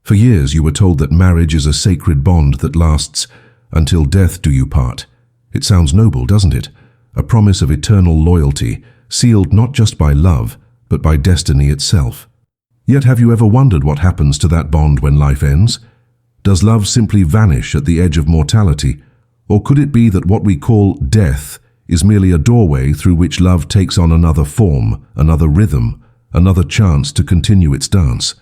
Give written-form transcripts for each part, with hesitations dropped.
For years you were told that marriage is a sacred bond that lasts until death do you part. It sounds noble, doesn't it? A promise of eternal loyalty, sealed not just by love, but by destiny itself. Yet have you ever wondered what happens to that bond when life ends? Does love simply vanish at the edge of mortality? Or could it be that what we call death is merely a doorway through which love takes on another form, another rhythm, another chance to continue its dance?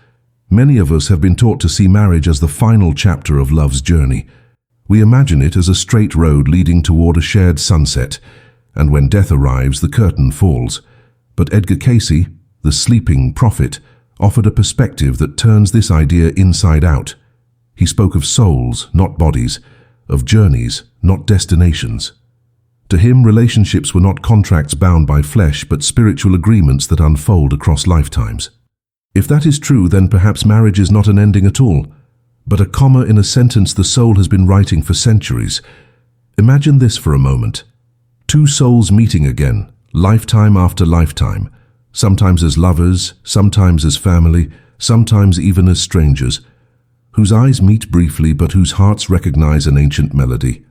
Many of us have been taught to see marriage as the final chapter of love's journey. We imagine it as a straight road leading toward a shared sunset, and when death arrives, the curtain falls. But Edgar Cayce, the sleeping prophet, offered a perspective that turns this idea inside out. He spoke of souls, not bodies, of journeys, not destinations. To him, relationships were not contracts bound by flesh, but spiritual agreements that unfold across lifetimes. If that is true, then perhaps marriage is not an ending at all, but a comma in a sentence the soul has been writing for centuries. Imagine this for a moment. Two souls meeting again, lifetime after lifetime, sometimes as lovers, sometimes as family, sometimes even as strangers, whose eyes meet briefly but whose hearts recognize an ancient melody.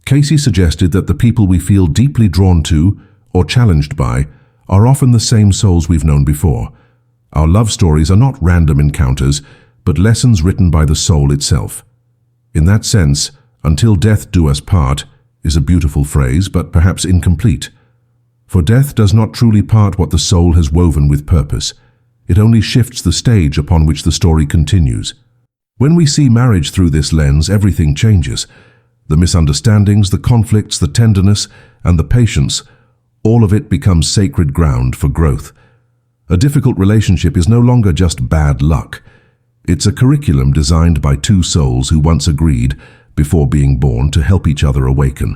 Cayce suggested that the people we feel deeply drawn to or challenged by are often the same souls we've known before. Our love stories are not random encounters, but lessons written by the soul itself. In that sense, "until death do us part" is a beautiful phrase, but perhaps incomplete. For death does not truly part what the soul has woven with purpose. It only shifts the stage upon which the story continues. When we see marriage through this lens, everything changes. The misunderstandings, the conflicts, the tenderness, and the patience, all of it becomes sacred ground for growth. A difficult relationship is no longer just bad luck. It's a curriculum designed by two souls who once agreed, before being born, to help each other awaken.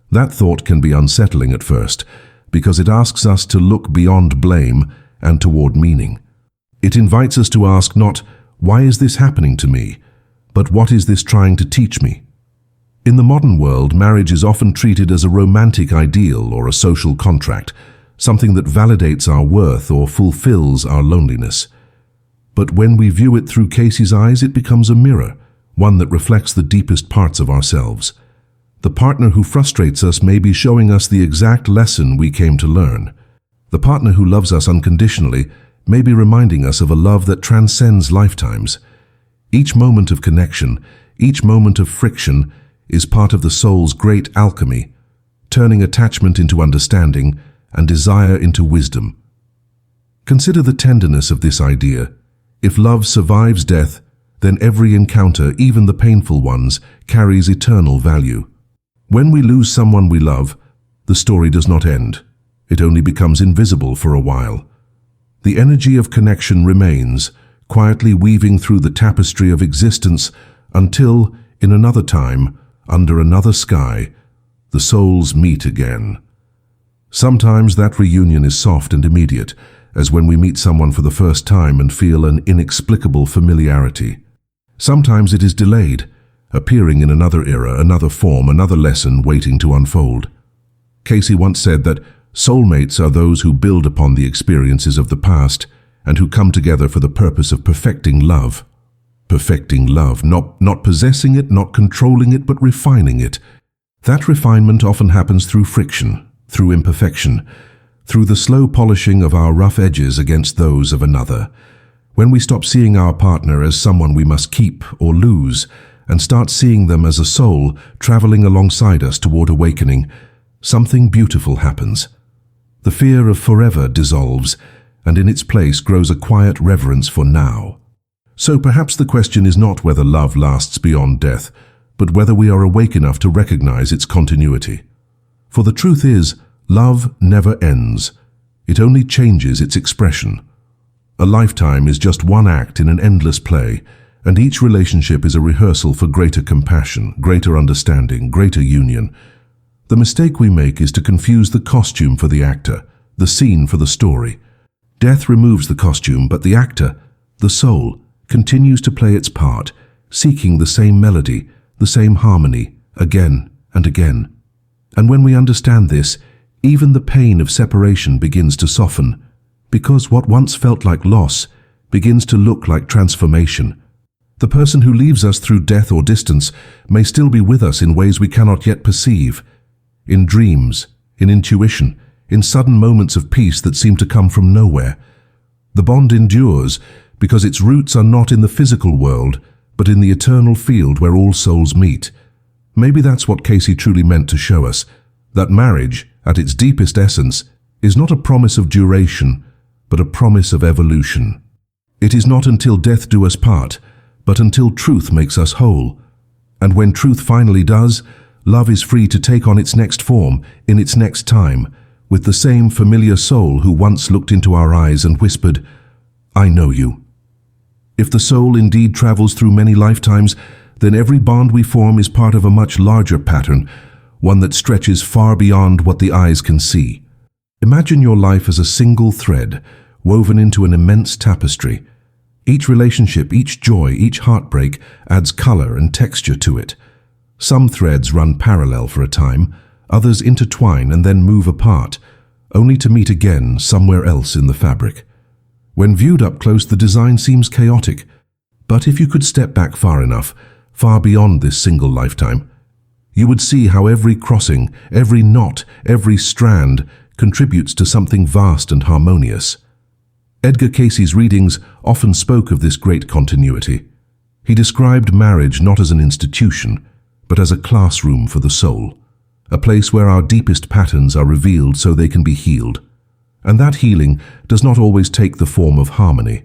That thought can be unsettling at first, because it asks us to look beyond blame and toward meaning. It invites us to ask not, "Why is this happening to me?" but "What is this trying to teach me?" In the modern world, marriage is often treated as a romantic ideal or a social contract, something that validates our worth or fulfills our loneliness. But when we view it through Cayce's eyes, it becomes a mirror, one that reflects the deepest parts of ourselves. The partner who frustrates us may be showing us the exact lesson we came to learn. The partner who loves us unconditionally may be reminding us of a love that transcends lifetimes. Each moment of connection, each moment of friction, is part of the soul's great alchemy, turning attachment into understanding and desire into wisdom. Consider the tenderness of this idea. If love survives death, then every encounter, even the painful ones, carries eternal value. When we lose someone we love, the story does not end. It only becomes invisible for a while. The energy of connection remains, quietly weaving through the tapestry of existence until, in another time, under another sky, the souls meet again. Sometimes that reunion is soft and immediate, as when we meet someone for the first time and feel an inexplicable familiarity. Sometimes it is delayed, appearing in another era, another form, another lesson waiting to unfold. Cayce once said that soulmates are those who build upon the experiences of the past and who come together for the purpose of perfecting love. Perfecting love, not possessing it, not controlling it, but refining it. That refinement often happens through friction, through imperfection, through the slow polishing of our rough edges against those of another. When we stop seeing our partner as someone we must keep or lose, and start seeing them as a soul traveling alongside us toward awakening, something beautiful happens. The fear of forever dissolves, and in its place grows a quiet reverence for now. So perhaps the question is not whether love lasts beyond death, but whether we are awake enough to recognize its continuity. For the truth is, love never ends. It only changes its expression. A lifetime is just one act in an endless play, and each relationship is a rehearsal for greater compassion, greater understanding, greater union. The mistake we make is to confuse the costume for the actor, the scene for the story. Death removes the costume, but the actor, the soul, continues to play its part, seeking the same melody, the same harmony, again and again. And when we understand this, even the pain of separation begins to soften, because what once felt like loss begins to look like transformation. The person who leaves us through death or distance may still be with us in ways we cannot yet perceive. In dreams, in intuition, in sudden moments of peace that seem to come from nowhere. The bond endures because its roots are not in the physical world, but in the eternal field where all souls meet. Maybe that's what Cayce truly meant to show us, that marriage, at its deepest essence, is not a promise of duration, but a promise of evolution. It is not until death do us part, but until truth makes us whole. And when truth finally does, love is free to take on its next form, in its next time, with the same familiar soul who once looked into our eyes and whispered, "I know you." If the soul indeed travels through many lifetimes, then every bond we form is part of a much larger pattern, one that stretches far beyond what the eyes can see. Imagine your life as a single thread, woven into an immense tapestry. Each relationship, each joy, each heartbreak adds color and texture to it. Some threads run parallel for a time, others intertwine and then move apart, only to meet again somewhere else in the fabric. When viewed up close, the design seems chaotic, but if you could step back far enough, far beyond this single lifetime, you would see how every crossing, every knot, every strand contributes to something vast and harmonious. Edgar Cayce's readings often spoke of this great continuity. He described marriage not as an institution, but as a classroom for the soul, a place where our deepest patterns are revealed so they can be healed. And that healing does not always take the form of harmony.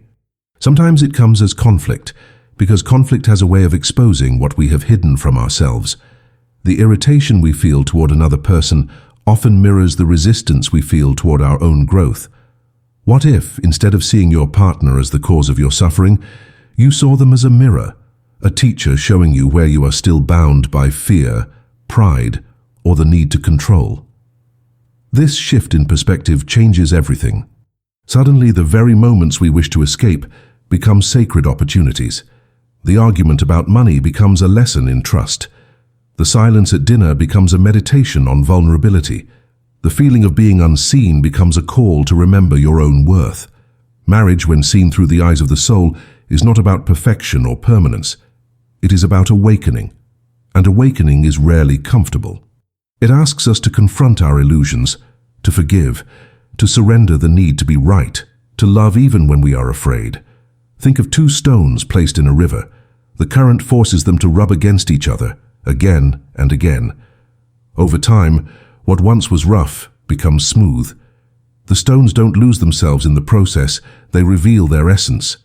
Sometimes it comes as conflict, because conflict has a way of exposing what we have hidden from ourselves. The irritation we feel toward another person often mirrors the resistance we feel toward our own growth. What if, instead of seeing your partner as the cause of your suffering, you saw them as a mirror, a teacher showing you where you are still bound by fear, pride, or the need to control? This shift in perspective changes everything. Suddenly, the very moments we wish to escape become sacred opportunities. The argument about money becomes a lesson in trust. The silence at dinner becomes a meditation on vulnerability. The feeling of being unseen becomes a call to remember your own worth. Marriage, when seen through the eyes of the soul, is not about perfection or permanence. It is about awakening. And awakening is rarely comfortable. It asks us to confront our illusions, to forgive, to surrender the need to be right, to love even when we are afraid. Think of two stones placed in a river. The current forces them to rub against each other, again and again. Over time, what once was rough becomes smooth. The stones don't lose themselves in the process, they reveal their essence.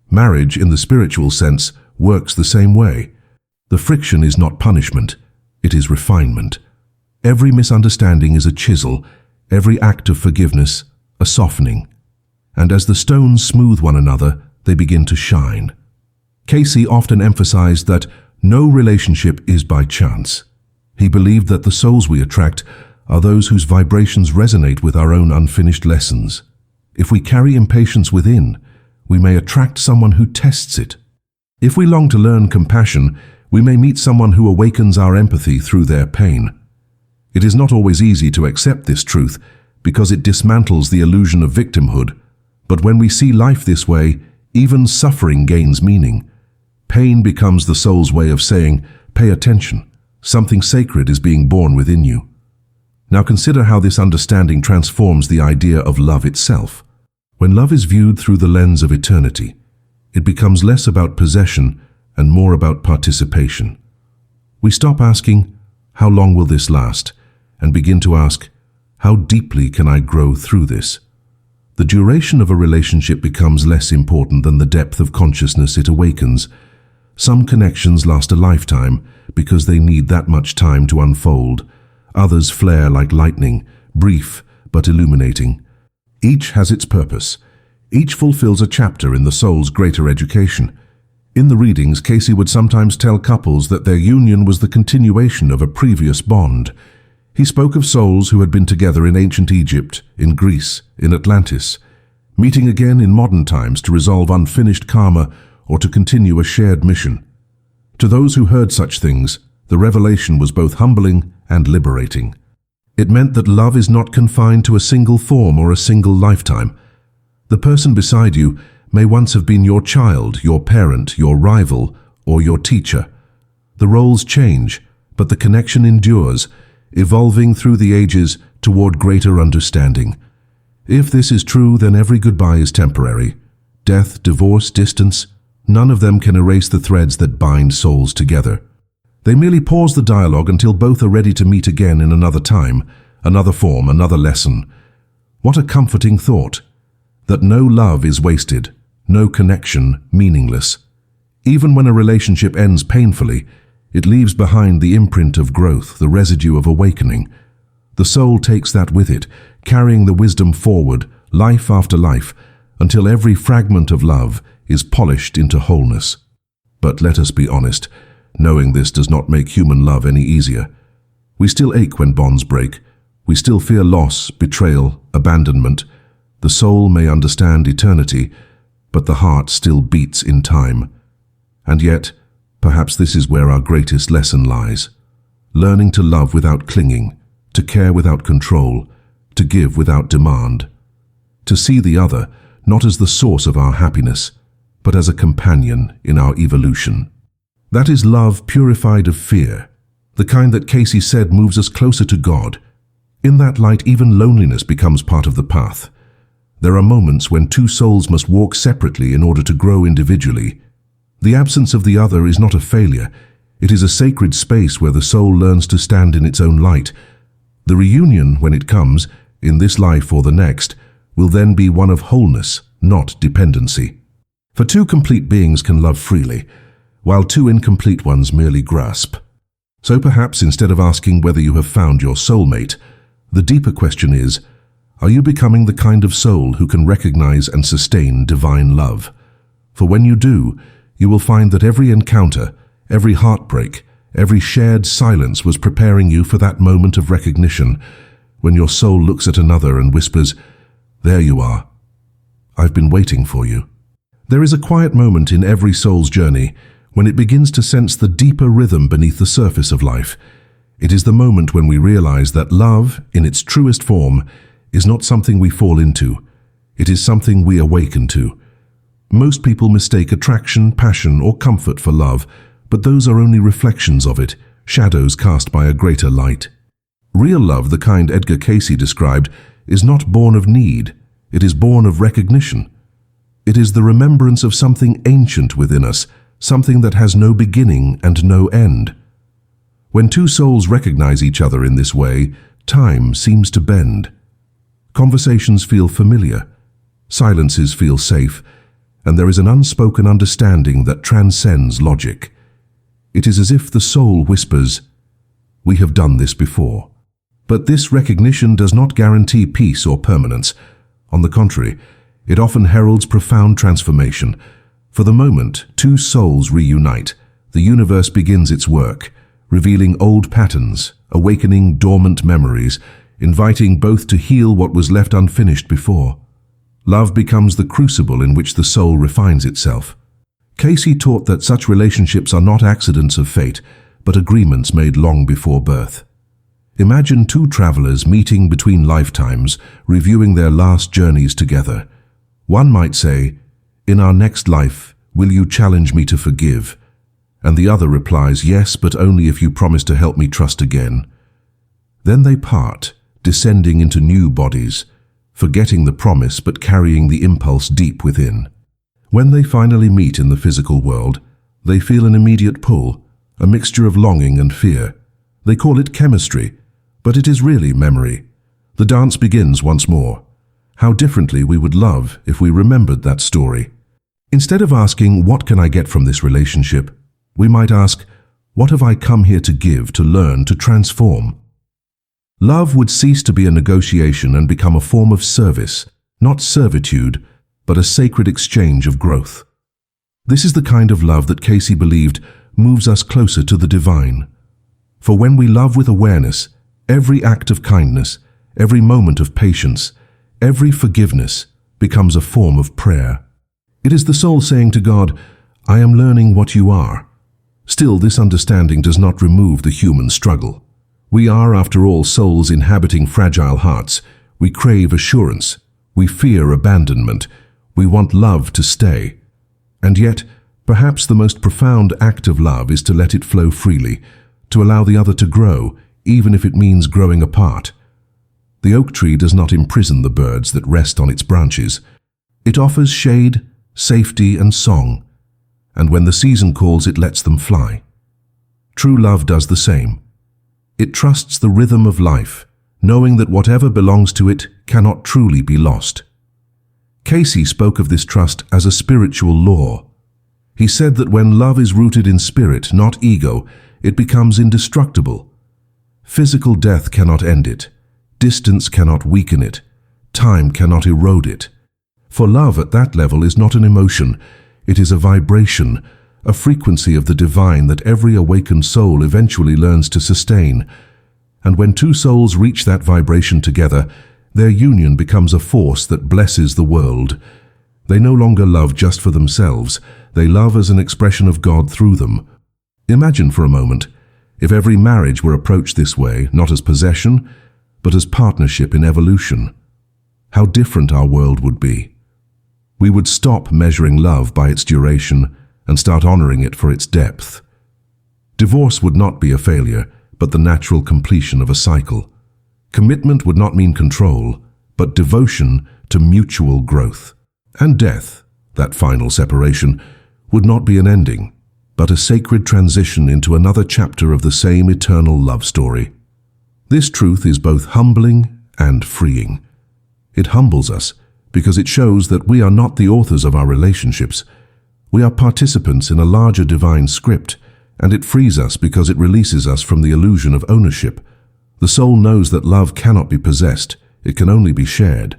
Marriage, in the spiritual sense, works the same way. The friction is not punishment, it is refinement. Every misunderstanding is a chisel, every act of forgiveness a softening. And as the stones smooth one another, they begin to shine. Cayce often emphasized that no relationship is by chance. He believed that the souls we attract are those whose vibrations resonate with our own unfinished lessons. If we carry impatience within, we may attract someone who tests it. If we long to learn compassion, we may meet someone who awakens our empathy through their pain. It is not always easy to accept this truth because it dismantles the illusion of victimhood, but when we see life this way, even suffering gains meaning. Pain becomes the soul's way of saying, "Pay attention, something sacred is being born within you." Now consider how this understanding transforms the idea of love itself. When love is viewed through the lens of eternity, it becomes less about possession and more about participation. We stop asking, "How long will this last?" and begin to ask, "How deeply can I grow through this?" The duration of a relationship becomes less important than the depth of consciousness it awakens. Some connections last a lifetime because they need that much time to unfold. Others flare like lightning, brief but illuminating. Each has its purpose. Each fulfills a chapter in the soul's greater education. In the readings, Cayce would sometimes tell couples that their union was the continuation of a previous bond. He spoke of souls who had been together in ancient Egypt, in Greece, in Atlantis, meeting again in modern times to resolve unfinished karma or to continue a shared mission. To those who heard such things, the revelation was both humbling and liberating. It meant that love is not confined to a single form or a single lifetime. The person beside you may once have been your child, your parent, your rival, or your teacher. The roles change, but the connection endures, evolving through the ages toward greater understanding. If this is true, then every goodbye is temporary. Death, divorce, distance, none of them can erase the threads that bind souls together. They merely pause the dialogue until both are ready to meet again in another time, another form, another lesson. What a comforting thought, that no love is wasted, no connection meaningless. Even when a relationship ends painfully, it leaves behind the imprint of growth, the residue of awakening. The soul takes that with it, carrying the wisdom forward, life after life, until every fragment of love is polished into wholeness. But let us be honest, knowing this does not make human love any easier. We still ache when bonds break. We still fear loss, betrayal, abandonment. The soul may understand eternity, but the heart still beats in time. And yet, perhaps this is where our greatest lesson lies. Learning to love without clinging, to care without control, to give without demand. To see the other not as the source of our happiness, but as a companion in our evolution. That is love purified of fear, the kind that Cayce said moves us closer to God. In that light, even loneliness becomes part of the path. There are moments when two souls must walk separately in order to grow individually. The absence of the other is not a failure. It is a sacred space where the soul learns to stand in its own light. The reunion, when it comes, in this life or the next, will then be one of wholeness, not dependency. For two complete beings can love freely, while two incomplete ones merely grasp. So perhaps instead of asking whether you have found your soulmate, the deeper question is, are you becoming the kind of soul who can recognize and sustain divine love? For when you do, you will find that every encounter, every heartbreak, every shared silence was preparing you for that moment of recognition, when your soul looks at another and whispers, "There you are. I've been waiting for you." There is a quiet moment in every soul's journey when it begins to sense the deeper rhythm beneath the surface of life. It is the moment when we realize that love, in its truest form, is not something we fall into. It is something we awaken to. Most people mistake attraction, passion, or comfort for love, but those are only reflections of it, shadows cast by a greater light. Real love, the kind Edgar Cayce described, is not born of need. It is born of recognition. It is the remembrance of something ancient within us, something that has no beginning and no end. When two souls recognize each other in this way, time seems to bend. Conversations feel familiar, silences feel safe, and there is an unspoken understanding that transcends logic. It is as if the soul whispers, "We have done this before." But this recognition does not guarantee peace or permanence. On the contrary, it often heralds profound transformation. For the moment two souls reunite, the universe begins its work, revealing old patterns, awakening dormant memories, inviting both to heal what was left unfinished before. Love becomes the crucible in which the soul refines itself. Cayce taught that such relationships are not accidents of fate, but agreements made long before birth. Imagine two travelers meeting between lifetimes, reviewing their last journeys together. One might say, "In our next life, will you challenge me to forgive?" And the other replies, "Yes, but only if you promise to help me trust again." Then they part, descending into new bodies, forgetting the promise but carrying the impulse deep within. When they finally meet in the physical world, they feel an immediate pull, a mixture of longing and fear. They call it chemistry, but it is really memory. The dance begins once more. How differently we would love if we remembered that story. Instead of asking, "What can I get from this relationship?" we might ask, "What have I come here to give, to learn, to transform?" Love would cease to be a negotiation and become a form of service, not servitude, but a sacred exchange of growth. This is the kind of love that Cayce believed moves us closer to the divine. For when we love with awareness, every act of kindness, every moment of patience, every forgiveness becomes a form of prayer. It is the soul saying to God, "I am learning what you are." Still, this understanding does not remove the human struggle. We are, after all, souls inhabiting fragile hearts. We crave assurance. We fear abandonment. We want love to stay. And yet, Perhaps the most profound act of love is to let it flow freely, to allow the other to grow, even if it means growing apart. The oak tree does not imprison the birds that rest on its branches. It offers shade, safety, and song, and when the season calls, it lets them fly. True love does the same. It trusts the rhythm of life, knowing that whatever belongs to it cannot truly be lost. Cayce spoke of this trust as a spiritual law. He said that when love is rooted in spirit, not ego, it becomes indestructible. Physical death cannot end it. Distance cannot weaken it. Time cannot erode it. For love at that level is not an emotion, it is a vibration, a frequency of the divine that every awakened soul eventually learns to sustain. And when two souls reach that vibration together, their union becomes a force that blesses the world. They no longer love just for themselves, they love as an expression of God through them. Imagine for a moment, if every marriage were approached this way, not as possession, but as partnership in evolution. How different our world would be. We would stop measuring love by its duration and start honoring it for its depth. Divorce would not be a failure, but the natural completion of a cycle. Commitment would not mean control, but devotion to mutual growth. And death, that final separation, would not be an ending, but a sacred transition into another chapter of the same eternal love story. This truth is both humbling and freeing. It humbles us because it shows that we are not the authors of our relationships. We are participants in a larger divine script, and it frees us because it releases us from the illusion of ownership. The soul knows that love cannot be possessed, it can only be shared.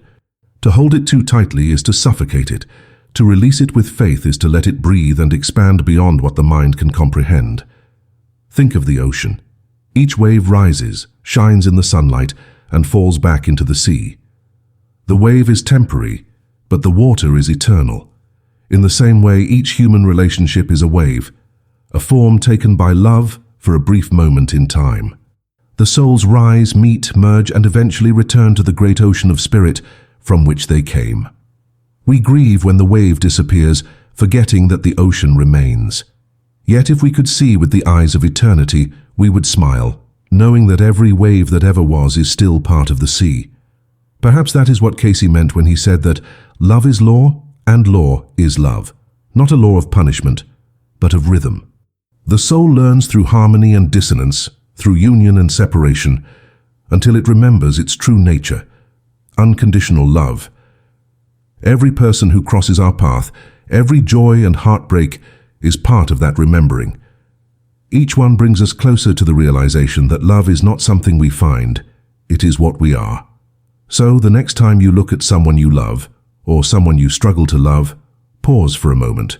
To hold it too tightly is to suffocate it. To release it with faith is to let it breathe and expand beyond what the mind can comprehend. Think of the ocean. Each wave rises, shines in the sunlight, and falls back into the sea. The wave is temporary, but the water is eternal. In the same way, each human relationship is a wave, a form taken by love for a brief moment in time. The souls rise, meet, merge, and eventually return to the great ocean of spirit from which they came. We grieve when the wave disappears, forgetting that the ocean remains. Yet if we could see with the eyes of eternity, we would smile, knowing that every wave that ever was is still part of the sea. Perhaps that is what Cayce meant when he said that love is law and law is love, not a law of punishment, but of rhythm. The soul learns through harmony and dissonance, through union and separation, until it remembers its true nature, unconditional love. Every person who crosses our path, every joy and heartbreak is part of that remembering. Each one brings us closer to the realization that love is not something we find, it is what we are. So the next time you look at someone you love, or someone you struggle to love, pause for a moment.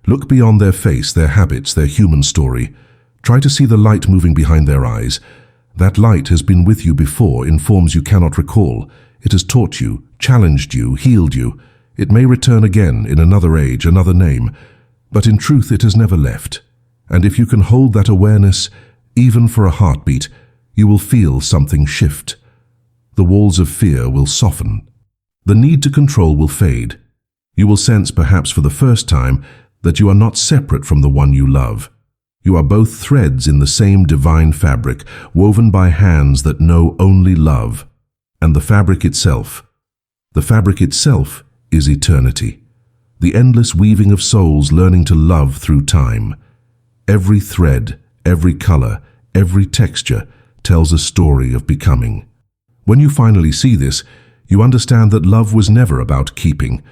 Look beyond their face, their habits, their human story. Try to see the light moving behind their eyes. That light has been with you before in forms you cannot recall. It has taught you, challenged you, healed you. It may return again in another age, another name, but in truth it has never left. And if you can hold that awareness, even for a heartbeat, you will feel something shift. The walls of fear will soften. The need to control will fade. You will sense, perhaps for the first time, that you are not separate from the one you love. You are both threads in the same divine fabric, woven by hands that know only love. And the fabric itself is eternity. The endless weaving of souls learning to love through time. Every thread, every color, every texture tells a story of becoming. When you finally see this, you understand that love was never about keeping,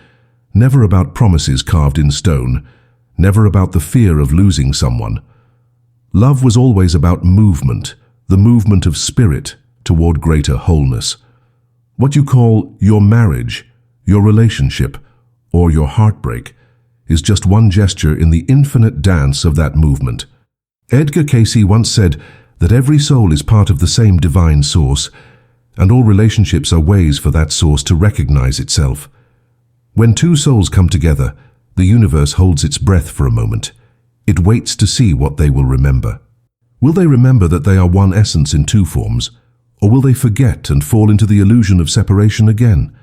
never about promises carved in stone, never about the fear of losing someone. Love was always about movement, the movement of spirit toward greater wholeness. What you call your marriage, your relationship, or your heartbreak is just one gesture in the infinite dance of that movement. Edgar Cayce once said that every soul is part of the same divine source, and all relationships are ways for that source to recognize itself. When two souls come together, the universe holds its breath for a moment. It waits to see what they will remember. Will they remember that they are one essence in two forms, or will they forget and fall into the illusion of separation again?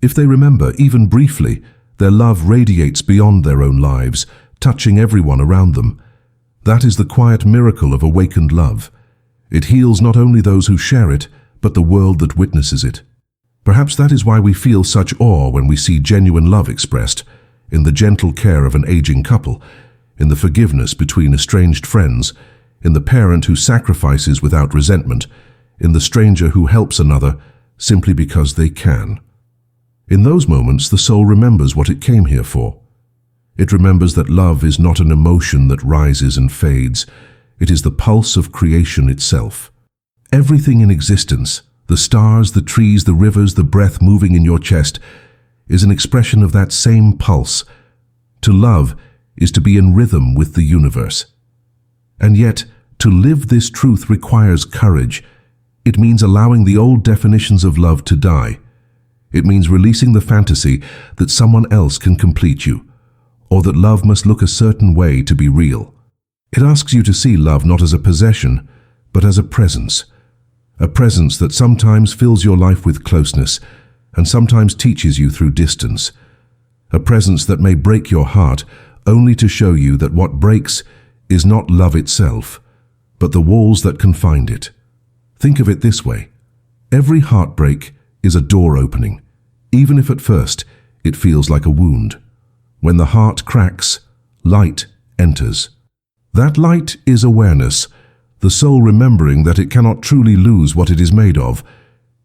If they remember, even briefly, their love radiates beyond their own lives, touching everyone around them. That is the quiet miracle of awakened love. It heals not only those who share it, but the world that witnesses it. Perhaps that is why we feel such awe when we see genuine love expressed, in the gentle care of an aging couple, in the forgiveness between estranged friends, in the parent who sacrifices without resentment, in the stranger who helps another simply because they can. In those moments, the soul remembers what it came here for. It remembers that love is not an emotion that rises and fades. It is the pulse of creation itself. Everything in existence, the stars, the trees, the rivers, the breath moving in your chest, is an expression of that same pulse. To love is to be in rhythm with the universe. And yet, to live this truth requires courage. It means allowing the old definitions of love to die. It means releasing the fantasy that someone else can complete you, or that love must look a certain way to be real. It asks you to see love not as a possession, but as a presence that sometimes fills your life with closeness and sometimes teaches you through distance. A presence that may break your heart only to show you that what breaks is not love itself, but the walls that confine it. Think of it this way. Every heartbreak is a door opening, even if at first it feels like a wound. When the heart cracks, light enters. That light is awareness, the soul remembering that it cannot truly lose what it is made of.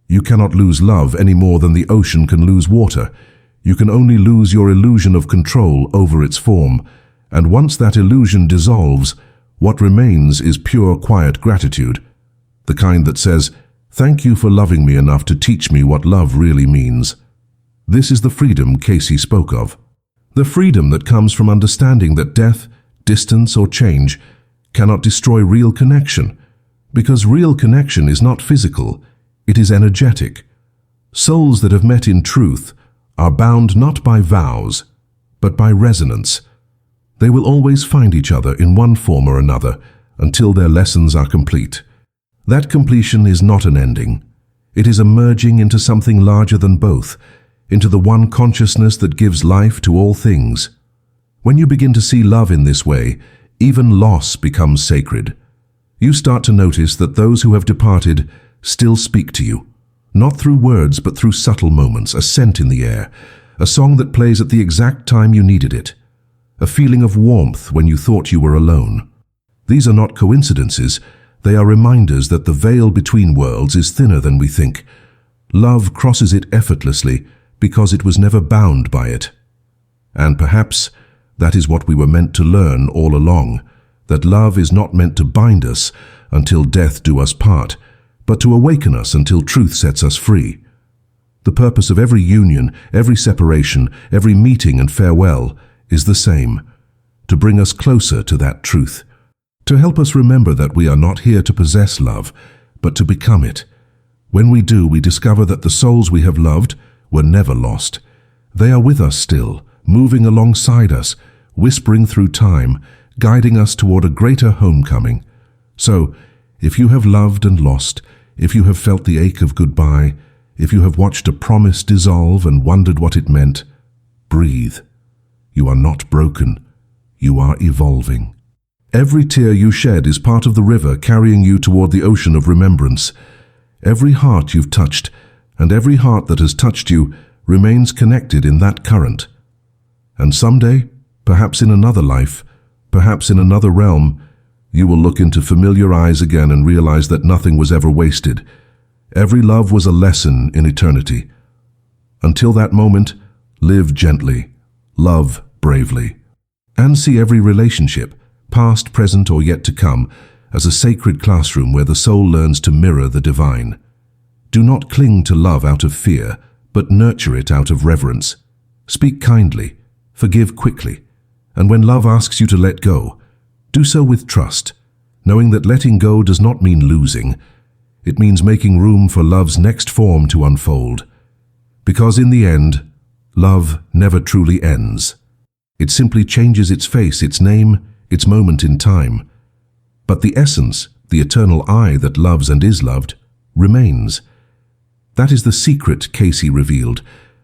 You cannot lose love any more than the ocean can lose water. You can only lose your illusion of control over its form, and once that illusion dissolves, what remains is pure, quiet gratitude, the kind that says, "Thank you for loving me enough to teach me what love really means." This is the freedom Cayce spoke of. The freedom that comes from understanding that death, distance, or change cannot destroy real connection, because real connection is not physical, it is energetic. Souls that have met in truth are bound not by vows, but by resonance. They will always find each other in one form or another until their lessons are complete. That completion is not an ending. It is a merging into something larger than both, into the one consciousness that gives life to all things. When you begin to see love in this way, even loss becomes sacred. You start to notice that those who have departed still speak to you, not through words but through subtle moments, a scent in the air, a song that plays at the exact time you needed it, a feeling of warmth when you thought you were alone. These are not coincidences, they are reminders that the veil between worlds is thinner than we think. Love crosses it effortlessly because it was never bound by it. And perhaps that is what we were meant to learn all along, that love is not meant to bind us until death do us part, but to awaken us until truth sets us free. The purpose of every union, every separation, every meeting and farewell is the same, to bring us closer to that truth, to help us remember that we are not here to possess love, but to become it. When we do, we discover that the souls we have loved were never lost. They are with us still, moving alongside us, whispering through time, guiding us toward a greater homecoming. So, if you have loved and lost, if you have felt the ache of goodbye, if you have watched a promise dissolve and wondered what it meant, breathe. You are not broken. You are evolving. Every tear you shed is part of the river carrying you toward the ocean of remembrance. Every heart you've touched, and every heart that has touched you, remains connected in that current. And someday, perhaps in another life, perhaps in another realm, you will look into familiar eyes again and realize that nothing was ever wasted. Every love was a lesson in eternity. Until that moment, live gently, love bravely, and see every relationship, past, present, or yet to come, as a sacred classroom where the soul learns to mirror the divine. Do not cling to love out of fear, but nurture it out of reverence. Speak kindly, forgive quickly, and when love asks you to let go, do so with trust, knowing that letting go does not mean losing. It means making room for love's next form to unfold. Because in the end, love never truly ends. It simply changes its face, its name, its moment in time. But the essence, the eternal I that loves and is loved, remains. That is the secret Cayce revealed,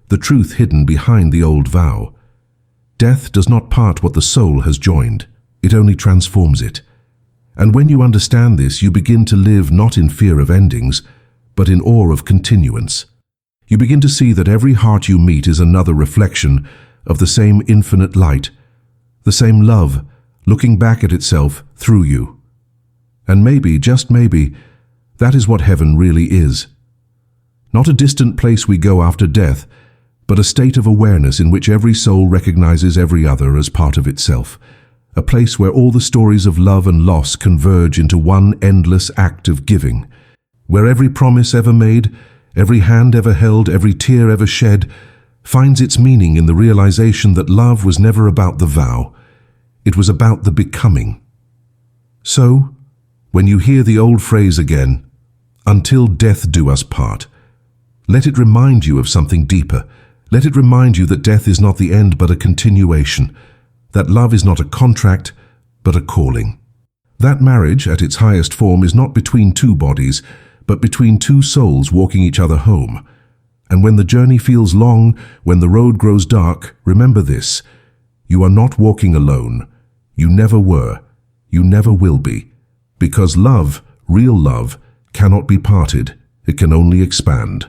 the truth hidden behind the old vow. Death does not part what the soul has joined. It only transforms it. And when you understand this, you begin to live not in fear of endings, but in awe of continuance. You begin to see that every heart you meet is another reflection of the same infinite light, the same love, looking back at itself through you. And maybe, just maybe, that is what heaven really is. Not a distant place we go after death, but a state of awareness in which every soul recognizes every other as part of itself. A place where all the stories of love and loss converge into one endless act of giving. Where every promise ever made, every hand ever held, every tear ever shed, finds its meaning in the realization that love was never about the vow. It was about the becoming. So, when you hear the old phrase again, "Until death do us part," let it remind you of something deeper. Let it remind you that death is not the end but a continuation, that love is not a contract but a calling. That marriage, at its highest form, is not between two bodies, but between two souls walking each other home. And when the journey feels long, when the road grows dark, remember this: you are not walking alone. You never were. You never will be. Because love, real love, cannot be parted. It can only expand.